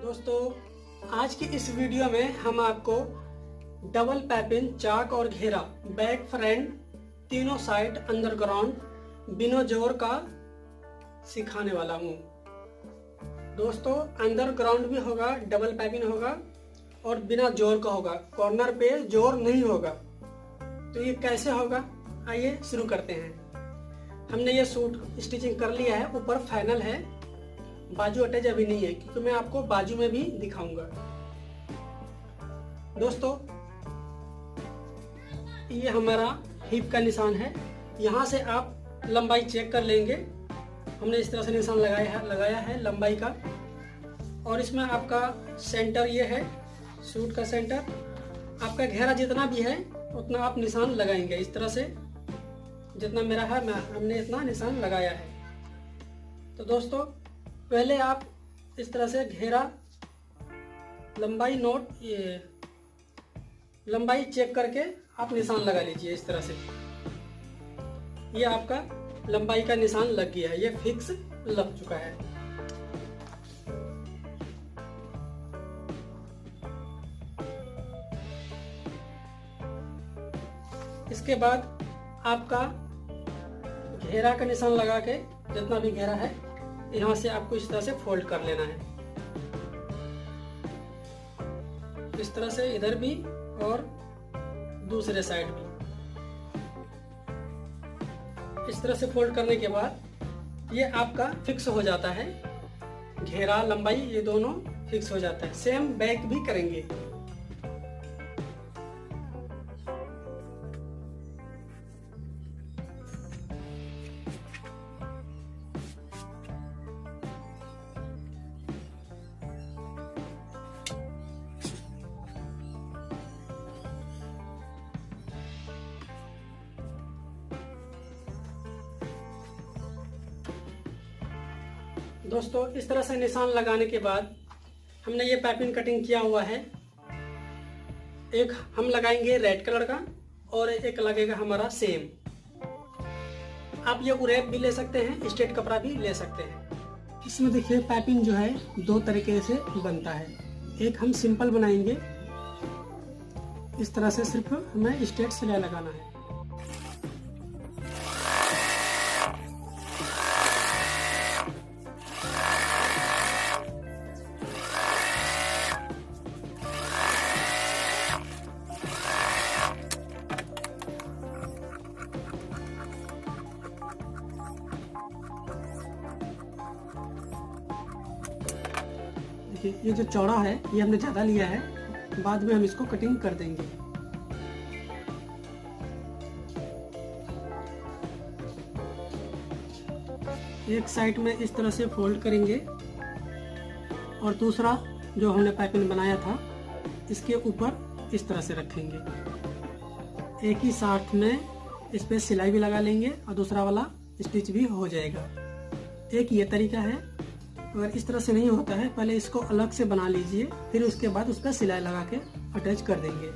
दोस्तों आज की इस वीडियो में हम आपको डबल पैपिन चाक और घेरा बैक फ्रंट तीनों साइड अंडरग्राउंड बिना जोर का सिखाने वाला हूँ। दोस्तों अंडरग्राउंड भी होगा, डबल पैपिन होगा और बिना जोर का होगा, कॉर्नर पे जोर नहीं होगा। तो ये कैसे होगा, आइए शुरू करते हैं। हमने ये सूट स्टिचिंग कर लिया है, ऊपर फाइनल है, बाजू अटैच अभी नहीं है क्योंकि मैं आपको बाजू में भी दिखाऊंगा। दोस्तों ये हमारा हिप का निशान है, यहाँ से आप लंबाई चेक कर लेंगे। हमने इस तरह से निशान लगाया है लंबाई का। और इसमें आपका सेंटर ये है, सूट का सेंटर। आपका घेरा जितना भी है उतना आप निशान लगाएंगे इस तरह से। जितना मेरा है हमने इतना निशान लगाया है। तो दोस्तों पहले आप इस तरह से घेरा लंबाई चेक करके आप निशान लगा लीजिए इस तरह से। ये आपका लंबाई का निशान लग गया है, ये फिक्स लग चुका है। इसके बाद आपका घेरा का निशान लगा के जितना भी घेरा है यहाँ से आपको इस तरह से फोल्ड कर लेना है, इस तरह से इधर भी और दूसरे साइड भी। इस तरह से फोल्ड करने के बाद ये आपका फिक्स हो जाता है, घेरा लंबाई ये दोनों फिक्स हो जाता है। सेम बैक भी करेंगे। दोस्तों इस तरह से निशान लगाने के बाद हमने ये पाइपिंग कटिंग किया हुआ है। एक हम लगाएंगे रेड कलर का और एक लगेगा हमारा सेम। आप ये उरेप भी ले सकते हैं, स्ट्रेट कपड़ा भी ले सकते हैं। इसमें देखिए पाइपिंग जो है दो तरीके से बनता है। एक हम सिंपल बनाएंगे, इस तरह से सिर्फ हमें स्ट्रेट सिलाई लगाना है। ये जो चौड़ा है ये हमने ज़्यादा लिया है, बाद में हम इसको कटिंग कर देंगे। एक साइड में इस तरह से फोल्ड करेंगे और दूसरा जो हमने पाइपिंग बनाया था इसके ऊपर इस तरह से रखेंगे। एक ही साथ में इस पे सिलाई भी लगा लेंगे और दूसरा वाला स्टिच भी हो जाएगा। एक ये तरीका है। अगर इस तरह से नहीं होता है, पहले इसको अलग से बना लीजिए, फिर उसके बाद उस पर सिलाई लगा के अटैच कर देंगे।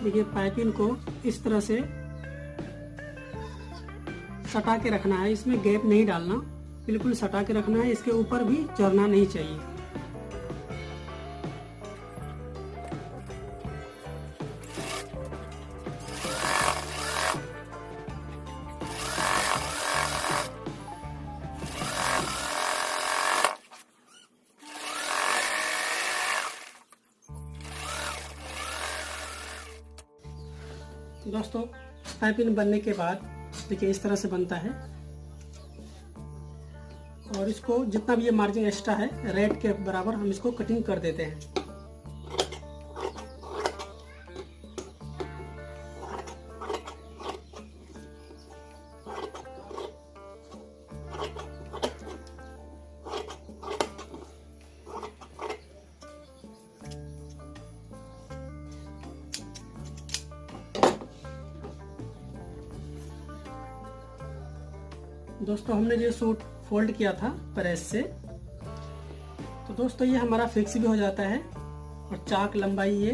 देखिए पाइपिंग को इस तरह से सटा के रखना है, इसमें गैप नहीं डालना, बिल्कुल सटा के रखना है। इसके ऊपर भी चढ़ना नहीं चाहिए। दोस्तों पाइपिंग बनने के बाद देखिए इस तरह से बनता है। और इसको जितना भी ये मार्जिन एक्स्ट्रा है रेड के बराबर हम इसको कटिंग कर देते हैं। दोस्तों हमने जो सूट फोल्ड किया था प्रेस से, तो दोस्तों ये हमारा फिक्स भी हो जाता है और चाक लंबाई ये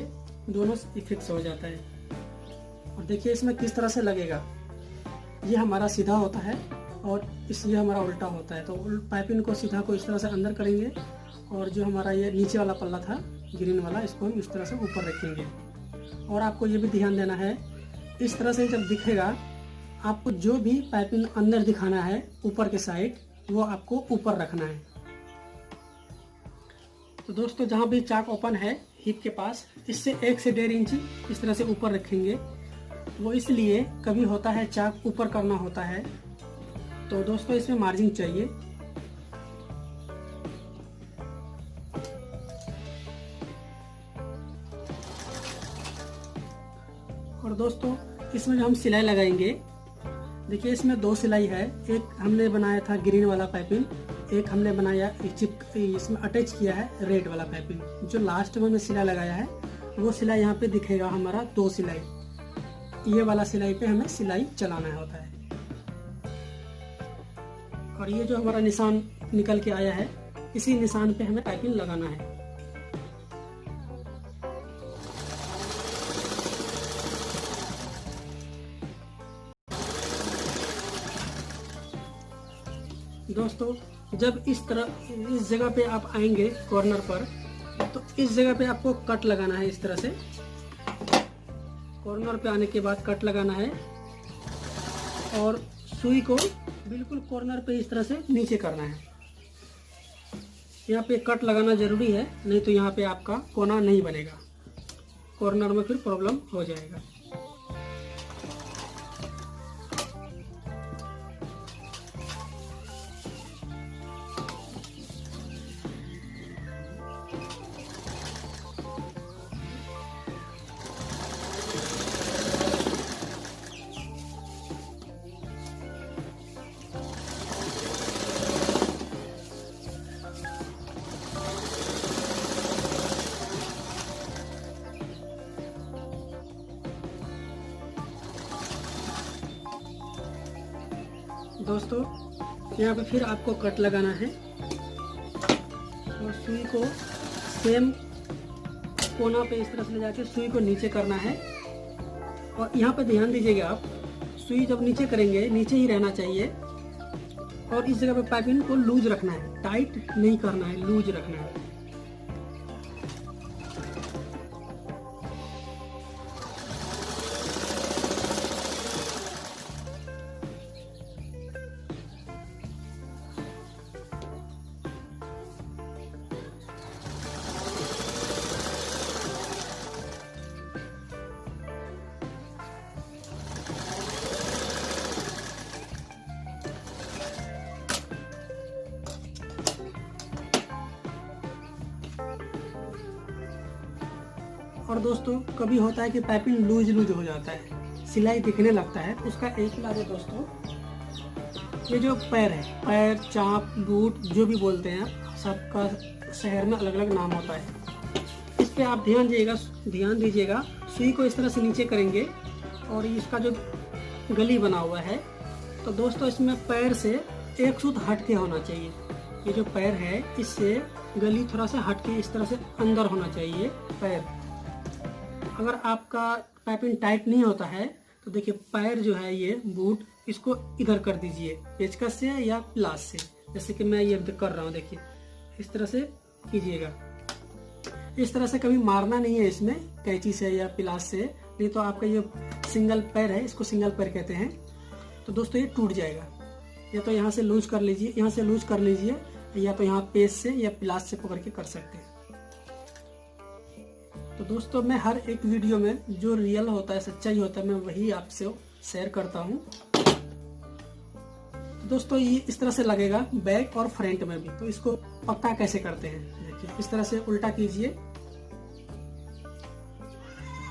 दोनों फिक्स हो जाता है। और देखिए इसमें किस तरह से लगेगा, ये हमारा सीधा होता है और ये हमारा उल्टा होता है। तो पाइपिंग को सीधा को इस तरह से अंदर करेंगे और जो हमारा ये नीचे वाला पल्ला था ग्रीन वाला, इसको हम इस तरह से ऊपर रखेंगे। और आपको ये भी ध्यान देना है, इस तरह से जब दिखेगा आपको जो भी पाइपिंग अंदर दिखाना है ऊपर के साइड, वो आपको ऊपर रखना है। तो दोस्तों जहाँ भी चाक ओपन है हिप के पास, इससे 1 से 1.5 इंची इस तरह से ऊपर रखेंगे। वो इसलिए कभी होता है चाक ऊपर करना होता है, तो दोस्तों इसमें मार्जिन चाहिए। और दोस्तों इसमें जो हम सिलाई लगाएंगे, देखिए इसमें 2 सिलाई है। एक हमने बनाया था ग्रीन वाला पाइपिंग, एक हमने बनाया इसमें अटैच किया है रेड वाला पाइपिंग। जो लास्ट में सिलाई लगाया है वो सिलाई यहाँ पे दिखेगा हमारा 2 सिलाई, ये वाला सिलाई पे हमें सिलाई चलाना होता है। और ये जो हमारा निशान निकल के आया है, इसी निशान पे हमें पाइपिंग लगाना है। दोस्तों जब इस जगह पे आप आएंगे कॉर्नर पर, तो इस जगह पे आपको कट लगाना है। इस तरह से कॉर्नर पे आने के बाद कट लगाना है और सुई को बिल्कुल कॉर्नर पे इस तरह से नीचे करना है। यहाँ पे कट लगाना जरूरी है, नहीं तो यहाँ पे आपका कोना नहीं बनेगा, कॉर्नर में फिर प्रॉब्लम हो जाएगा। दोस्तों यहाँ पे फिर आपको कट लगाना है और सुई को सेम कोना पे इस तरह से ले जाके सुई को नीचे करना है। और यहाँ पे ध्यान दीजिएगा, आप सुई जब नीचे करेंगे नीचे ही रहना चाहिए और इस जगह पे पाइपिंग को लूज रखना है, टाइट नहीं करना है, लूज रखना है। और दोस्तों कभी होता है कि पाइपिंग लूज हो जाता है, सिलाई दिखने लगता है, उसका एक इलाज है दोस्तों, ये जो पैर है, पैर, चाप, बूट जो भी बोलते हैं, सबका शहर में अलग अलग नाम होता है। इस पे आप ध्यान दीजिएगा, सुई को इस तरह से नीचे करेंगे और इसका जो गली बना हुआ है, तो दोस्तों इसमें पैर से 1 सूत हट के होना चाहिए। ये जो पैर है इससे गली थोड़ा सा हट के इस तरह से अंदर होना चाहिए पैर। अगर आपका पाइपिंग टाइट नहीं होता है तो देखिए पैर जो है ये बूट, इसको इधर कर दीजिए पेचकस से या प्लास से, जैसे कि मैं ये कर रहा हूँ। देखिए इस तरह से कीजिएगा, इस तरह से कभी मारना नहीं है इसमें कैंची से या प्लास से, नहीं तो आपका ये सिंगल पैर है, इसको सिंगल पैर कहते हैं, तो दोस्तों ये टूट जाएगा। या तो यहाँ से लूज कर लीजिए, यहाँ से लूज कर लीजिए, या तो यहाँ पेच से या प्लास से पकड़ के कर सकते हैं। तो दोस्तों मैं हर एक वीडियो में जो रियल होता है, सच्चाई होता है, मैं वही आपसे शेयर करता हूँ। तो दोस्तों ये इस तरह से लगेगा बैक और फ्रंट में भी। तो इसको पक्का कैसे करते हैं, देखिए इस तरह से उल्टा कीजिए।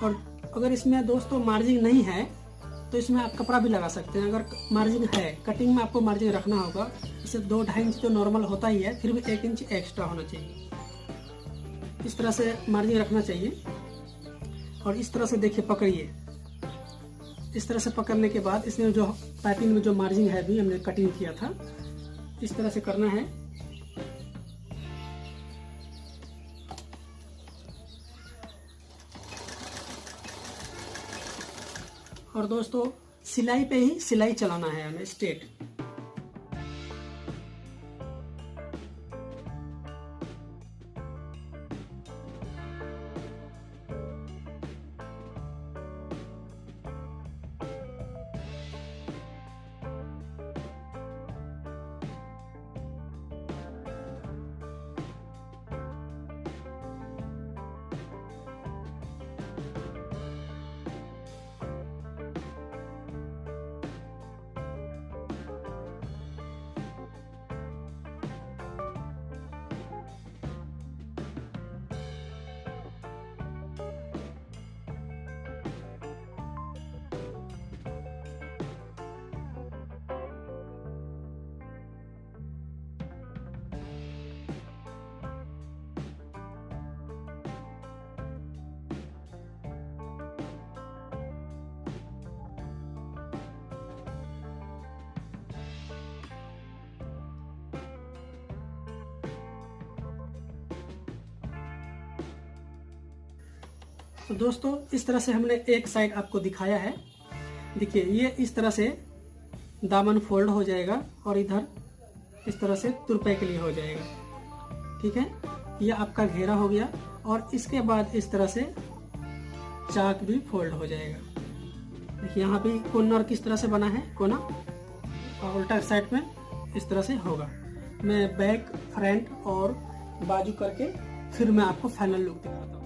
और अगर इसमें दोस्तों मार्जिन नहीं है तो इसमें आप कपड़ा भी लगा सकते हैं। अगर मार्जिन है, कटिंग में आपको मार्जिन रखना होगा, इसे 2-2.5 इंच तो नॉर्मल होता ही है, फिर भी 1 इंच एक्स्ट्रा होना चाहिए। इस तरह से मार्जिन रखना चाहिए और इस तरह से देखिए पकड़िए, इस तरह से पकड़ने के बाद इसमें जो पाइपिंग में जो मार्जिन है भी हमने कटिंग किया था, इस तरह से करना है। और दोस्तों सिलाई पे ही सिलाई चलाना है हमें स्ट्रेट। तो दोस्तों इस तरह से हमने एक साइड आपको दिखाया है। देखिए ये इस तरह से दामन फोल्ड हो जाएगा और इधर इस तरह से तुरपे के लिए हो जाएगा। ठीक है, ये आपका घेरा हो गया। और इसके बाद इस तरह से चाक भी फोल्ड हो जाएगा। देखिए यहाँ पे कॉर्नर किस तरह से बना है, कोना, और उल्टा साइड में इस तरह से होगा। मैं बैक, फ्रंट और बाजू करके फिर मैं आपको फाइनल लुक दिखाता हूँ।